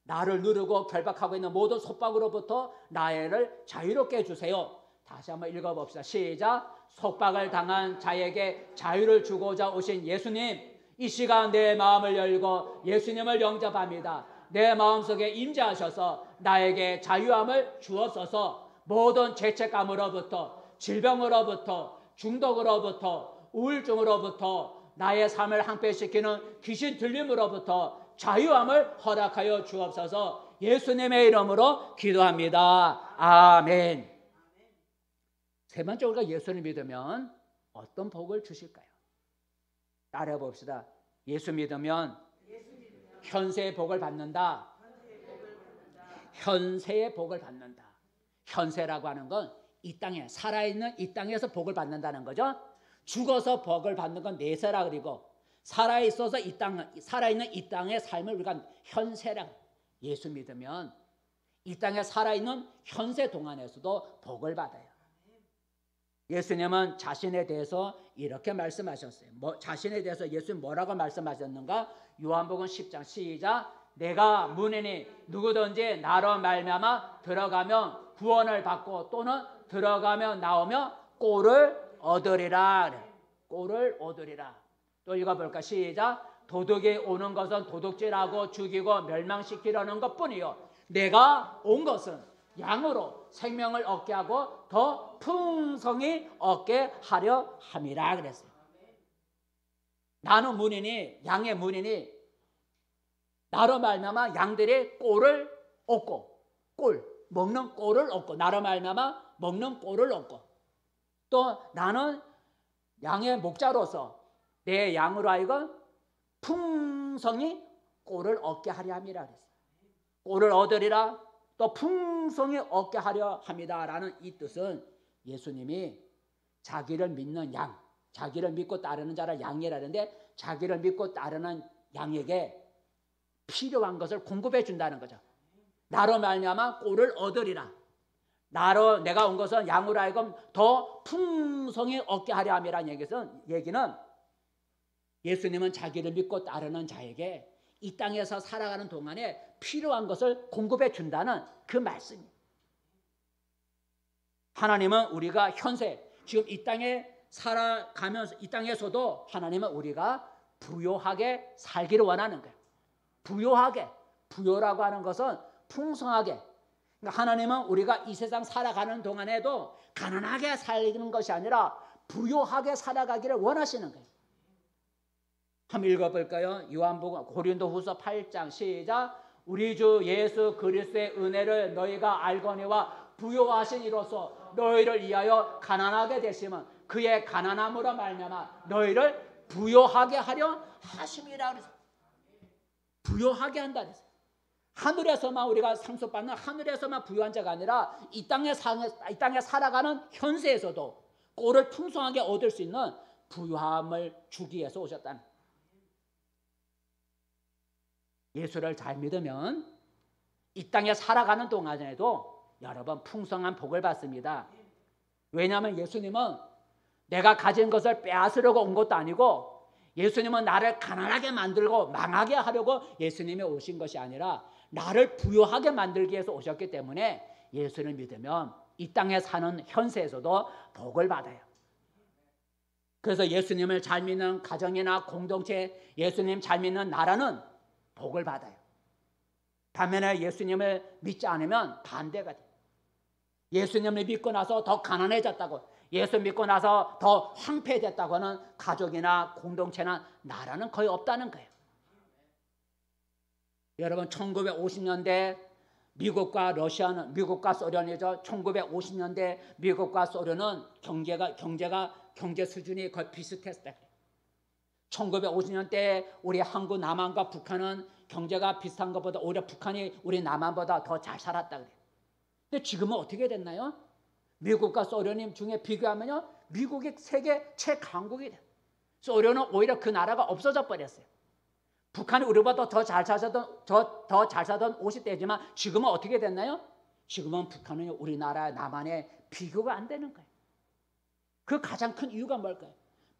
나를 누르고 결박하고 있는 모든 속박으로부터 나를 자유롭게 해주세요. 다시 한번 읽어봅시다. 시작. 속박을 당한 자에게 자유를 주고자 오신 예수님, 이 시간 내 마음을 열고 예수님을 영접합니다. 내 마음속에 임재하셔서 나에게 자유함을 주옵소서. 모든 죄책감으로부터, 질병으로부터, 중독으로부터, 우울증으로부터, 나의 삶을 황폐시키는 귀신 들림으로부터 자유함을 허락하여 주옵소서. 예수님의 이름으로 기도합니다. 아멘. 세 번째, 우리가 예수를 믿으면 어떤 복을 주실까요? 따라해 봅시다. 예수 믿으면 현세의 복을 받는다. 현세의 복을 받는다. 현세라고 하는 건 이 땅에 살아있는 이 땅에서 복을 받는다는 거죠. 죽어서 복을 받는 건 내세라 그리고 살아있어서 이 땅, 살아있는 이 땅의 삶을 우리가 현세라. 예수 믿으면 이 땅에 살아있는 현세 동안에서도 복을 받아요. 예수님은 자신에 대해서 이렇게 말씀하셨어요. 자신에 대해서 예수님 뭐라고 말씀하셨는가? 요한복음 10장 시작. 내가 문이니 누구든지 나로 말미암아 들어가면 구원을 받고 또는 들어가면 나오며 꼴을 얻으리라. 꼴을 얻으리라. 또 읽어볼까? 시작. 도둑이 오는 것은 도둑질하고 죽이고 멸망시키려는 것뿐이요 내가 온 것은 양으로 생명을 얻게 하고 더 풍성히 얻게 하려 함이라 그랬어요. 나는 문이니 양의 문이니 나로 말미암아 양들이 꼴을 얻고 먹는 꼴을 얻고 나로 말미암아 먹는 꼴을 얻고 또 나는 양의 목자로서 내 양으로 하여금 풍성히 꼴을 얻게 하려 함이라 그랬어요. 꼴을 얻으리라 또 풍성히 얻게 하려 합니다라는 이 뜻은 예수님이 자기를 믿는 양, 자기를 믿고 따르는 자를 양이라는데 자기를 믿고 따르는 양에게 필요한 것을 공급해 준다는 거죠. 나로 말미암아 꼴을 얻으리라. 나로 내가 온 것은 양으로 하여금 더 풍성히 얻게 하려 함이라는 얘기는 예수님은 자기를 믿고 따르는 자에게 이 땅에서 살아가는 동안에 필요한 것을 공급해 준다는 그 말씀이에요. 하나님은 우리가 현세 지금 이 땅에 살아가면서 이 땅에서도 하나님은 우리가 부요하게 살기를 원하는 거예요. 부요하게. 부요라고 하는 것은 풍성하게 그러니까 하나님은 우리가 이 세상 살아가는 동안에도 가난하게 살는 것이 아니라 부요하게 살아가기를 원하시는 거예요. 한번 읽어볼까요? 요한복음 고린도후서 8장 시작. 우리 주 예수 그리스도의 은혜를 너희가 알거니와 부요하신 이로써 너희를 위하여 가난하게 되심은 그의 가난함으로 말미암아 너희를 부요하게 하려 하심이라 그랬어요. 부요하게 한다 그랬어요. 하늘에서만 우리가 상속받는 하늘에서만 부유한 자가 아니라 이 땅에 살아가는 현세에서도 꼴을 풍성하게 얻을 수 있는 부유함을 주기 위해서 오셨다는 거예요. 예수를 잘 믿으면 이 땅에 살아가는 동안에도 여러분 풍성한 복을 받습니다. 왜냐하면 예수님은 내가 가진 것을 빼앗으려고 온 것도 아니고 예수님은 나를 가난하게 만들고 망하게 하려고 예수님이 오신 것이 아니라 나를 부유하게 만들기 위해서 오셨기 때문에 예수를 믿으면 이 땅에 사는 현세에서도 복을 받아요. 그래서 예수님을 잘 믿는 가정이나 공동체, 예수님 잘 믿는 나라는 복을 받아요. 반면에 예수님을 믿지 않으면 반대가 돼요. 예수님을 믿고 나서 더 가난해졌다고, 예수 믿고 나서 더 황폐해졌다고 하는 가족이나 공동체나 나라는 거의 없다는 거예요. 여러분 1950년대 미국과 러시아는, 미국과 소련이죠. 1950년대 미국과 소련은 경제 수준이 거의 비슷했어요. 1950년대 우리 한국 남한과 북한은 경제가 비슷한 것보다 오히려 북한이 우리 남한보다 더 잘 살았다 그래요. 근데 지금은 어떻게 됐나요? 미국과 소련이 중에 비교하면요, 미국이 세계 최강국이 돼요. 소련은 오히려 그 나라가 없어져 버렸어요. 북한이 우리보다 더 잘 살던 50대지만 지금은 어떻게 됐나요? 지금은 북한은 우리나라 남한에 비교가 안 되는 거예요. 그 가장 큰 이유가 뭘까요?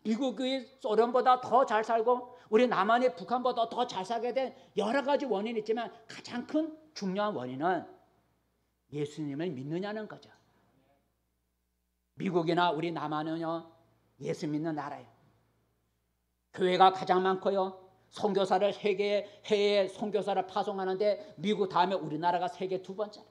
미국이 소련보다 더 잘 살고 우리 남한이 북한보다 더 잘 살게 된 여러 가지 원인이 있지만 가장 큰 중요한 원인은 예수님을 믿느냐는 거죠. 미국이나 우리 남한은요, 예수 믿는 나라예요. 교회가 가장 많고요. 선교사를 해외에 선교사를 파송하는데 미국 다음에 우리나라가 세계 두 번째예요.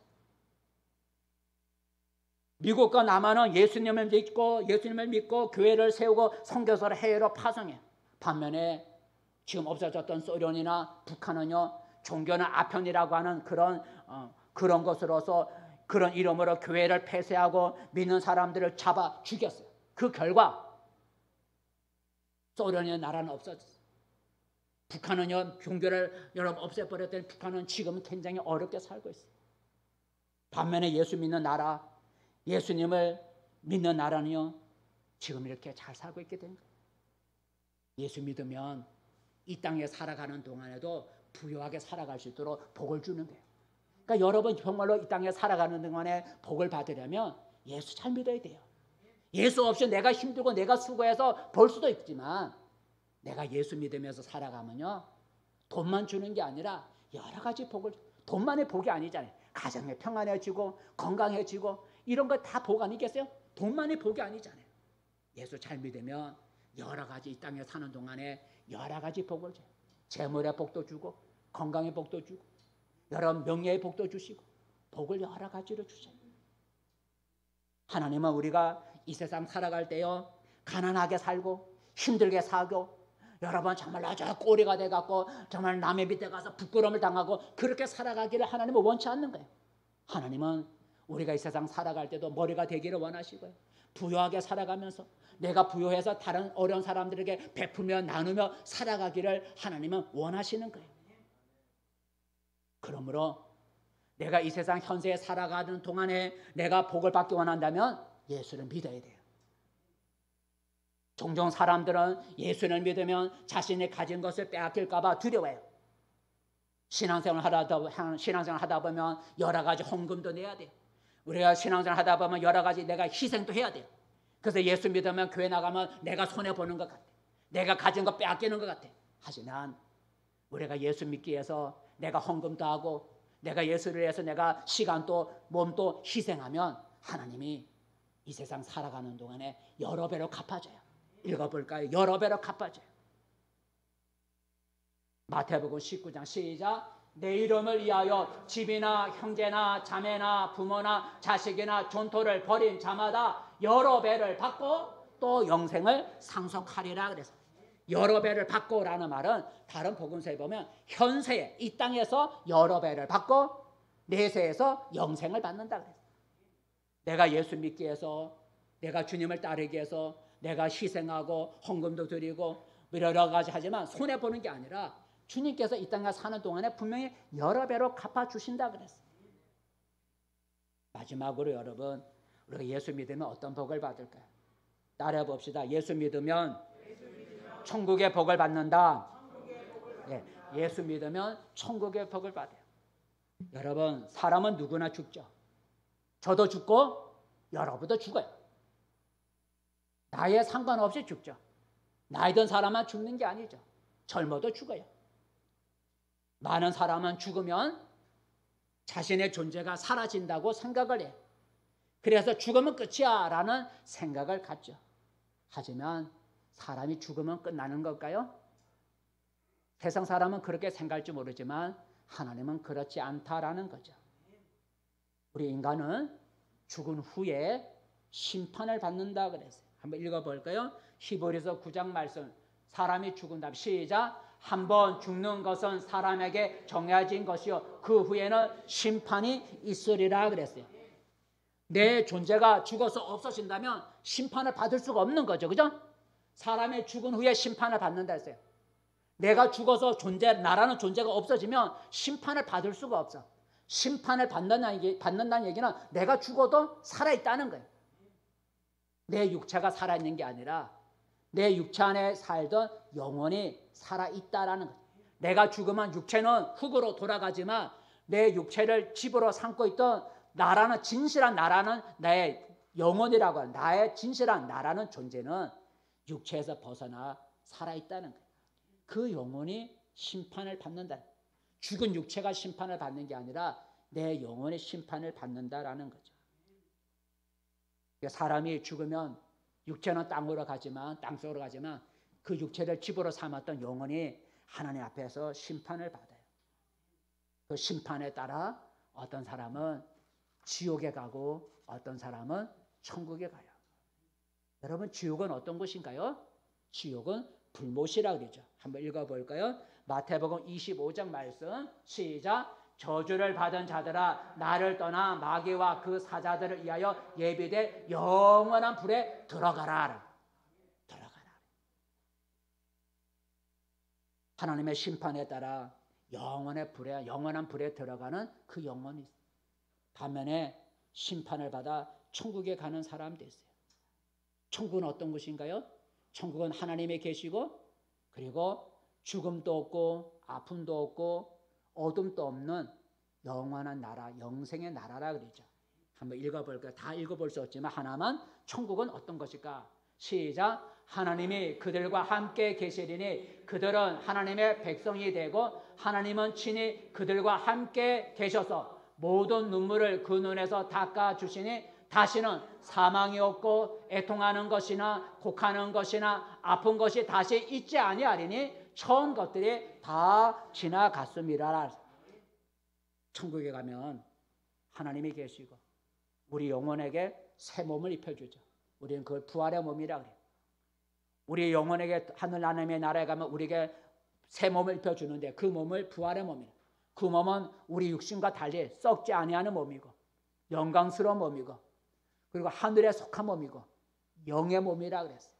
미국과 남한은 예수님을 믿고 교회를 세우고 선교사를 해외로 파송해요. 반면에 지금 없어졌던 소련이나 북한은요, 종교는 아편이라고 하는 그런 것으로서 그런 이름으로 교회를 폐쇄하고 믿는 사람들을 잡아 죽였어요. 그 결과 소련의 나라는 없어졌어요. 북한은요, 종교를 여러분 없애버렸더니 북한은 지금은 굉장히 어렵게 살고 있어요. 반면에 예수 믿는 나라, 예수님을 믿는 나라는요, 지금 이렇게 잘 살고 있게 된 거예요. 예수 믿으면 이 땅에 살아가는 동안에도 부유하게 살아갈 수 있도록 복을 주는 거예요. 그러니까 여러분 정말로 이 땅에 살아가는 동안에 복을 받으려면 예수 잘 믿어야 돼요. 예수 없이 내가 힘들고 내가 수고해서 벌 수도 있지만 내가 예수 믿으면서 살아가면요, 돈만 주는 게 아니라 여러 가지 복을, 돈만의 복이 아니잖아요. 가정이 평안해지고 건강해지고 이런 거 다 복 아니겠어요? 돈만의 복이 아니잖아요. 예수 잘 믿으면 여러 가지 이 땅에 사는 동안에 여러 가지 복을 줘요. 재물의 복도 주고 건강의 복도 주고 여러 명예의 복도 주시고 복을 여러 가지로 주셔요. 하나님은 우리가 이 세상 살아갈 때요, 가난하게 살고 힘들게 살고 여러분 정말 저 꼬리가 돼갖고 정말 남의 밑에 가서 부끄러움을 당하고 그렇게 살아가기를 하나님은 원치 않는 거예요. 하나님은 우리가 이 세상 살아갈 때도 머리가 되기를 원하시고요, 부유하게 살아가면서 내가 부유해서 다른 어려운 사람들에게 베풀며 나누며 살아가기를 하나님은 원하시는 거예요. 그러므로 내가 이 세상 현세에 살아가는 동안에 내가 복을 받기 원한다면 예수를 믿어야 돼요. 종종 사람들은 예수를 믿으면 자신이 가진 것을 빼앗길까 봐 두려워해요. 신앙생활 하다 보면 여러 가지 헌금도 내야 돼요. 우리가 신앙생활 하다 보면 여러 가지 내가 희생도 해야 돼요. 그래서 예수 믿으면 교회 나가면 내가 손해보는 것 같아. 내가 가진 거 빼앗기는 것 같아. 하지만 우리가 예수 믿기 위해서 내가 헌금도 하고 내가 예수를 위해서 내가 시간도 몸도 희생하면 하나님이 이 세상 살아가는 동안에 여러 배로 갚아줘요. 읽어볼까요? 여러 배로 갚아줘요. 마태복음 19장 시작. 내 이름을 위하여 집이나 형제나 자매나 부모나 자식이나 존토를 버린 자마다 여러 배를 받고 또 영생을 상속하리라 그래서 여러 배를 받고라는 말은 다른 복음서에 보면 현세에 이 땅에서 여러 배를 받고 내세에서 영생을 받는다 그래서 내가 예수 믿기 위해서 내가 주님을 따르기 위해서 내가 희생하고 헌금도 드리고 여러 가지 하지만 손해보는 게 아니라 주님께서 이 땅에 사는 동안에 분명히 여러 배로 갚아주신다 그랬어요. 마지막으로 여러분 우리가 예수 믿으면 어떤 복을 받을까요? 따라해 봅시다. 예수 믿으면 천국의 복을 받는다. 예, 예수 믿으면 천국의 복을 받아요. 여러분 사람은 누구나 죽죠. 저도 죽고 여러분도 죽어요. 나이에 상관없이 죽죠. 나이 든 사람만 죽는 게 아니죠. 젊어도 죽어요. 많은 사람은 죽으면 자신의 존재가 사라진다고 생각을 해요. 그래서 죽으면 끝이야 라는 생각을 갖죠. 하지만 사람이 죽으면 끝나는 걸까요? 세상 사람은 그렇게 생각할지 모르지만 하나님은 그렇지 않다라는 거죠. 우리 인간은 죽은 후에 심판을 받는다 그랬어요. 한번 읽어볼까요? 히브리서 9장 말씀. 사람이 죽은 다음 시작. 한번 죽는 것은 사람에게 정해진 것이요 그 후에는 심판이 있으리라 그랬어요. 내 존재가 죽어서 없어진다면 심판을 받을 수가 없는 거죠. 그죠? 사람의 죽은 후에 심판을 받는다 했어요. 내가 죽어서 나라는 존재가 없어지면 심판을 받을 수가 없어. 심판을 받는다는 얘기는 내가 죽어도 살아있다는 거예요. 내 육체가 살아있는 게 아니라 내 육체 안에 살던 영혼이 살아있다라는 거예요. 내가 죽으면 육체는 흙으로 돌아가지만 내 육체를 집으로 삼고 있던 나라는 진실한 나라는 나의 영혼이라고 하는 나의 진실한 나라는 존재는 육체에서 벗어나 살아있다는 거예요. 그 영혼이 심판을 받는다. 죽은 육체가 심판을 받는 게 아니라 내 영혼이 심판을 받는다라는 거죠. 사람이 죽으면 육체는 땅으로 가지만 땅속으로 가지만 그 육체를 집으로 삼았던 영혼이 하나님 앞에서 심판을 받아요. 그 심판에 따라 어떤 사람은 지옥에 가고 어떤 사람은 천국에 가요. 여러분 지옥은 어떤 곳인가요? 지옥은 불못이라 그러죠. 한번 읽어볼까요? 마태복음 25장 말씀 시작. 저주를 받은 자들아 나를 떠나 마귀와 그 사자들을 위하여 예비된 영원한 불에 들어가라. 하나님의 심판에 따라 영원한 불에 들어가는 그 영혼이 있어요. 반면에 심판을 받아 천국에 가는 사람도 있어요. 천국은 어떤 곳인가요? 천국은 하나님이 계시고 그리고 죽음도 없고 아픔도 없고 어둠도 없는 영원한 나라, 영생의 나라라 그러죠. 한번 읽어볼까요? 다 읽어볼 수 없지만 하나만 천국은 어떤 것일까? 시작. 하나님이 그들과 함께 계시리니 그들은 하나님의 백성이 되고 하나님은 친히 그들과 함께 계셔서 모든 눈물을 그 눈에서 닦아주시니 다시는 사망이 없고 애통하는 것이나 곡하는 것이나 아픈 것이 다시 있지 아니하리니 처음 것들이 다 지나갔음이라. 천국에 가면 하나님이 계시고 우리 영혼에게 새 몸을 입혀주죠. 우리는 그걸 부활의 몸이라 그래요. 우리 영혼에게 하늘 하나님의 나라에 가면 우리에게 새 몸을 입혀주는데 그 몸을 부활의 몸이에요. 그 몸은 우리 육신과 달리 썩지 아니하는 몸이고 영광스러운 몸이고 그리고 하늘에 속한 몸이고 영의 몸이라 그랬어요.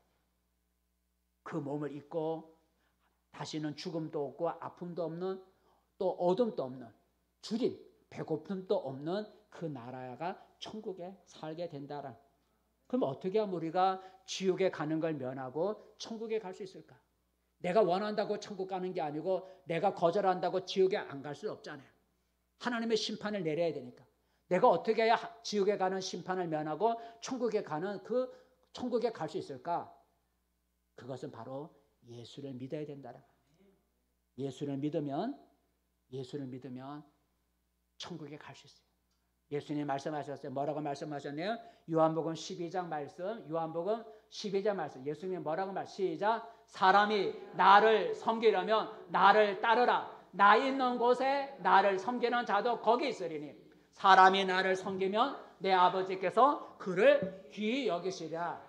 그 몸을 입고 다시는 죽음도 없고 아픔도 없는 또 어둠도 없는 주림, 배고픔도 없는 그 나라가 천국에 살게 된다라. 그럼 어떻게 하면 우리가 지옥에 가는 걸 면하고 천국에 갈 수 있을까? 내가 원한다고 천국 가는 게 아니고 내가 거절한다고 지옥에 안 갈 수 없잖아요. 하나님의 심판을 내려야 되니까. 내가 어떻게 해야 지옥에 가는 심판을 면하고 천국에 가는 그 천국에 갈 수 있을까? 그것은 바로 예수를 믿어야 된다는 거예요. 예수를 믿으면 천국에 갈 수 있어요. 예수님 말씀하셨어요. 뭐라고 말씀하셨네요? 요한복음 12장 말씀. 예수님 뭐라고 시작. 사람이 나를 섬기려면 나를 따르라. 나 있는 곳에 나를 섬기는 자도 거기 있으리니 사람이 나를 섬기면 내 아버지께서 그를 귀히 여기시리라.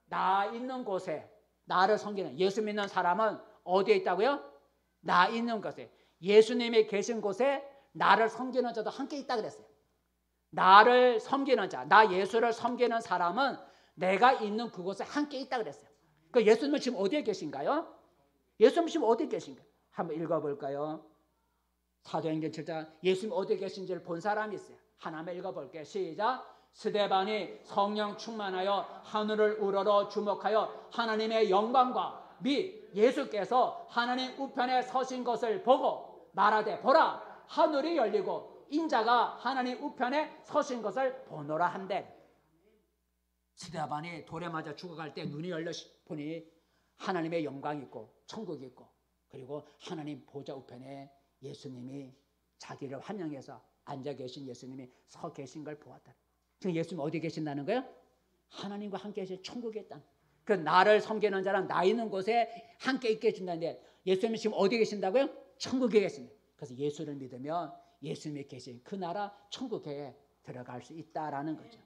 나 있는 곳에 나를 섬기는, 예수 믿는 사람은 어디에 있다고요? 나 있는 곳에, 예수님이 계신 곳에 나를 섬기는 자도 함께 있다 그랬어요. 나를 섬기는 자, 나 예수를 섬기는 사람은 내가 있는 그곳에 함께 있다 그랬어요. 그 예수님은 지금 어디에 계신가요? 예수님 지금 어디에 계신가요? 한번 읽어볼까요? 사도행전 7장, 예수님 어디에 계신지를 본 사람이 있어요. 하나만 읽어볼게요. 시작. 스데반이 성령 충만하여 하늘을 우러러 주목하여 하나님의 영광과 및 예수께서 하나님 우편에 서신 것을 보고 말하되 보라 하늘이 열리고 인자가 하나님 우편에 서신 것을 보노라 한대. 스데반이 돌에 맞아 죽어갈 때 눈이 열려 보니 하나님의 영광이 있고 천국이 있고 그리고 하나님 보좌 우편에 예수님이 자기를 환영해서 앉아 계신 예수님이 서 계신 걸 보았다. 지금 예수님 어디 계신다는 거예요? 하나님과 함께 계신 천국에 있다. 그 나를 섬기는 자는 나 있는 곳에 함께 있게 해준다는데 예수님이 지금 어디 계신다고요? 천국에 계신다. 그래서 예수를 믿으면 예수님이 계신 그 나라 천국에 들어갈 수 있다라는 거죠.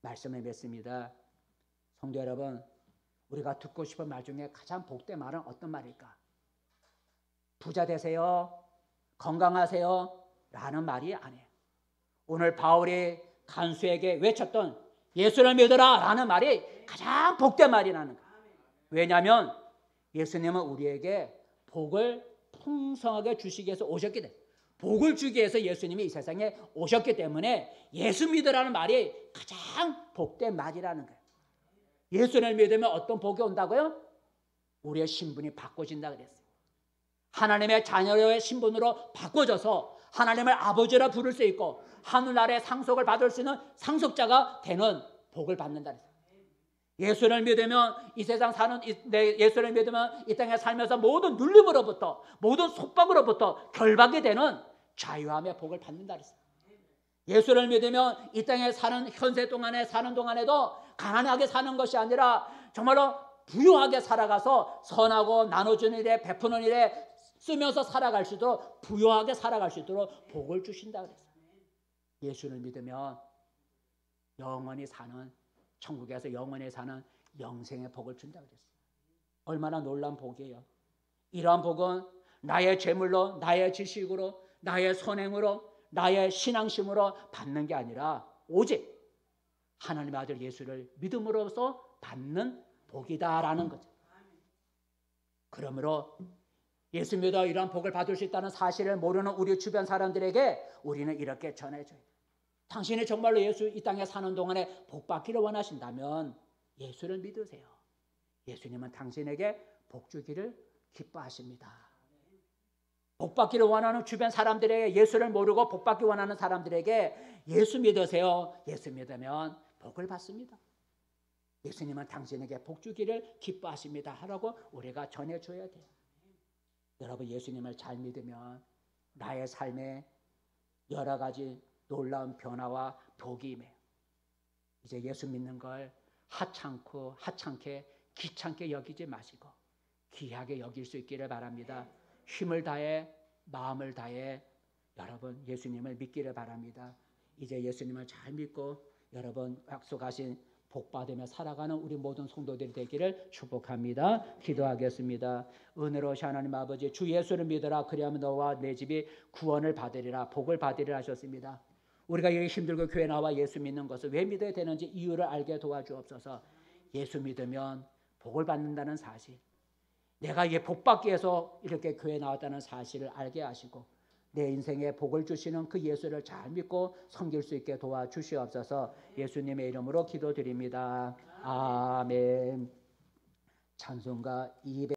말씀을 맺습니다. 성도 여러분, 우리가 듣고 싶은 말 중에 가장 복된 말은 어떤 말일까? 부자 되세요, 건강하세요 라는 말이 아니에요. 오늘 바울이 간수에게 외쳤던 예수를 믿으라 라는 말이 가장 복된 말이라는 거예요. 왜냐하면 예수님은 우리에게 복을 풍성하게 주시기 위해서 오셨기 때문에, 복을 주기 위해서 예수님이 이 세상에 오셨기 때문에 예수 믿으라는 말이 가장 복된 말이라는 거예요. 예수를 믿으면 어떤 복이 온다고요? 우리의 신분이 바꿔진다 그랬어요. 하나님의 자녀의 신분으로 바꿔져서 하나님을 아버지라 부를 수 있고 하늘나라의 상속을 받을 수 있는 상속자가 되는 복을 받는다 그랬어요. 예수를 믿으면 이 세상 사는 예수를 믿으면 이 땅에 살면서 모든 눌림으로부터 모든 속박으로부터 결박이 되는 자유함의 복을 받는다 그랬어요. 예수를 믿으면 이 땅에 사는 현세 동안에 사는 동안에도 가난하게 사는 것이 아니라 정말로 부유하게 살아가서 선하고 나눠주는 일에 베푸는 일에 쓰면서 살아갈 수 있도록 부유하게 살아갈 수 있도록 복을 주신다 그랬어요. 예수를 믿으면 영원히 사는 천국에서 영원히 사는 영생의 복을 준다 그랬어요. 얼마나 놀라운 복이에요. 이러한 복은 나의 재물로, 나의 지식으로, 나의 선행으로, 나의 신앙심으로 받는 게 아니라 오직 하나님의 아들 예수를 믿음으로써 받는 복이다라는 거죠. 그러므로 예수 믿어 이러한 복을 받을 수 있다는 사실을 모르는 우리 주변 사람들에게 우리는 이렇게 전해줘야 돼요. 당신이 정말로 예수 이 땅에 사는 동안에 복 받기를 원하신다면 예수를 믿으세요. 예수님은 당신에게 복 주기를 기뻐하십니다. 복 받기를 원하는 주변 사람들에게, 예수를 모르고 복 받기 원하는 사람들에게 예수 믿으세요. 예수 믿으면 복을 받습니다. 예수님은 당신에게 복 주기를 기뻐하십니다 하라고 우리가 전해줘야 돼요. 여러분, 예수님을 잘 믿으면 나의 삶에 여러 가지 놀라운 변화와 복이 임해요. 이제 예수 믿는 걸 하찮게 귀찮게 여기지 마시고 귀하게 여길 수 있기를 바랍니다. 힘을 다해 마음을 다해 여러분 예수님을 믿기를 바랍니다. 이제 예수님을 잘 믿고 여러분 약속하신 복 받으며 살아가는 우리 모든 성도들이 되기를 축복합니다. 기도하겠습니다. 은혜로우신 하나님 아버지, 주 예수를 믿어라. 그리하면 너와 내 집이 구원을 받으리라, 복을 받으리라 하셨습니다. 우리가 이렇게 힘들고 교회 나와 예수 믿는 것을 왜 믿어야 되는지 이유를 알게 도와주옵소서. 예수 믿으면 복을 받는다는 사실, 내가 이게 복 받기 위해서 이렇게 교회 나왔다는 사실을 알게 하시고 내 인생에 복을 주시는 그 예수를 잘 믿고 섬길 수 있게 도와주시옵소서. 예수님의 이름으로 기도드립니다. 아멘. 찬송가 200